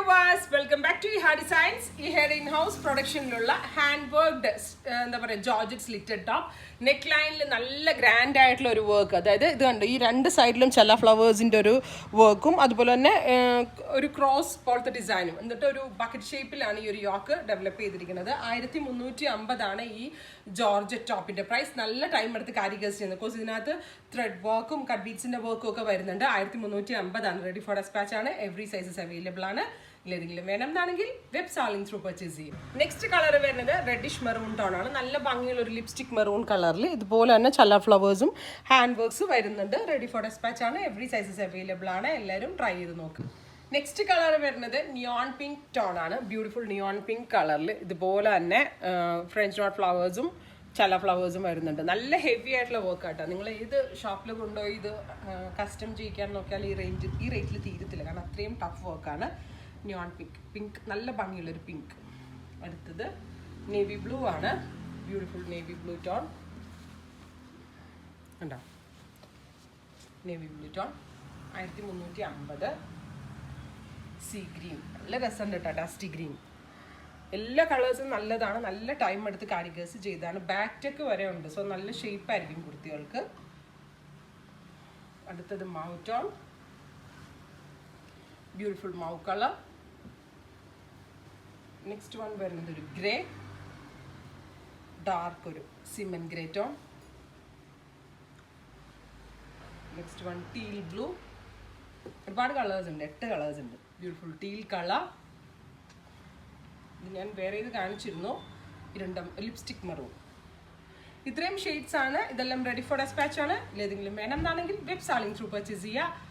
viewers, welcome back to Iha Designs. Here in-house production-ലുള്ള hand-worked എന്താ പറയുക georgette slitted top neck ലൈനിൽ നല്ല grand ആയിട്ടുള്ള ഒരു വർക്ക്. അതായത് ഇത് കണ്ടു, ഈ രണ്ട് സൈഡിലും ചില ഫ്ലവേഴ്സിൻ്റെ ഒരു വർക്കും അതുപോലെ തന്നെ ഒരു ക്രോസ് പോലത്തെ ഡിസൈനും എന്നിട്ട് ഒരു ബക്കറ്റ് ഷേപ്പിലാണ് ഈ ഒരു യോക്ക് ഡെവലപ്പ് ചെയ്തിരിക്കുന്നത്. 1350 ഈ ജോർജറ്റ് ടോപ്പിൻ്റെ പ്രൈസ്. നല്ല ടൈം എടുത്ത് കാരിഗേഴ്സ് ചെയ്യുന്നത്. ബിക്കോസ് ഇതിനകത്ത് ത്രെഡ് വർക്കും കട്ട് ബീഡ്സിൻ്റെ വർക്കും ഒക്കെ വരുന്നുണ്ട്. 1350 റെഡി ഫോർ ഡെസ്പാച്ച് ആണ്. എവറി സൈസസ് അവൈലബിൾ ആണ്. ഏതെങ്കിലും വേണമെന്നാണെങ്കിൽ വെബ് സാളിംഗ് ത്രൂ പർച്ചേസ് ചെയ്യും. നെക്സ്റ്റ് കളർ വരുന്നത് റെഡിഷ് മെറൂൺ ടോൺ ആണ്. നല്ല ഭംഗിയുള്ള ഒരു ലിപ്സ്റ്റിക് മെറൂൺ കളറിൽ ഇതുപോലെ തന്നെ ചില ഫ്ലവേഴ്സും ഹാൻഡ് വർക്ക്സ് വരുന്നുണ്ട്. റെഡി ഫോർ ഡെസ്പാച്ച് ആണ്. എവറി സൈസസ് അവൈലബിൾ ആണ്. എല്ലാവരും ട്രൈ ചെയ്ത് നോക്കുക. നെക്സ്റ്റ് കളർ വരുന്നത് നിയോൺ പിങ്ക് ടോൺ ആണ്. ബ്യൂട്ടിഫുൾ നിയോൺ പിങ്ക് കളറിൽ ഇതുപോലെ തന്നെ ഫ്രഞ്ച് നോട്ട് ഫ്ലവേഴ്സും ചില ഫ്ലവേഴ്സും വരുന്നുണ്ട്. നല്ല ഹെവി ആയിട്ടുള്ള വർക്ക് ആട്ടോ. നിങ്ങൾ ഏത് ഷോപ്പിൽ കൊണ്ടുപോയി ഇത് കസ്റ്റം ചെയ്യിക്കാൻ നോക്കിയാൽ ഈ റേറ്റിൽ തീരത്തില്ല. കാരണം അത്രയും ടഫ് വർക്കാണ്. നിയോൺ പിങ്ക് നല്ല ഭംഗിയുള്ളൊരു പിങ്ക്. അടുത്തത് നേവി ബ്ലൂ ആണ്. ബ്യൂട്ടിഫുൾ നേവി ബ്ലൂ ടോൺ ഉണ്ടോ? Navy blue tone 1350. See green നല്ല രസമുണ്ട് കേട്ടോ. Dusty green. എല്ലാ കളേഴ്സും നല്ലതാണ്. നല്ല ടൈം എടുത്ത് കാരിഗേഴ്സ് ചെയ്താണ്. ബാക്ക് ടെക്ക് വരെ ഉണ്ട്. സോ നല്ല ഷേപ്പ് ആയിരിക്കും കുർത്തികൾക്ക്. അടുത്തത് mauve tone. Beautiful mauve colour. Next one വരുന്നത് ഒരു ഗ്രേ, ഡാർക്ക് ഒരു cement grey tone. Next one teal blue. ഒരുപാട് കളേഴ്സ് ഉണ്ട്, 8 കളേഴ്സ് ഉണ്ട്. Beautiful teal colour. ഇത് ഞാൻ വേറെ ഇത് കാണിച്ചിരുന്നു. ഇരുണ്ട ലിപ്സ്റ്റിക് മെറൂൺ. ഇത്രയും ഷെയ്ഡ്സ് ആണ്. ഇതെല്ലാം റെഡി ഫോർ ഡെസ്പാച്ച് ആണ്. ഏതെങ്കിലും വേണമെന്നാണെങ്കിൽ വെബ് സാളിംഗ് ത്രൂ പർച്ചേസ് ചെയ്യുക.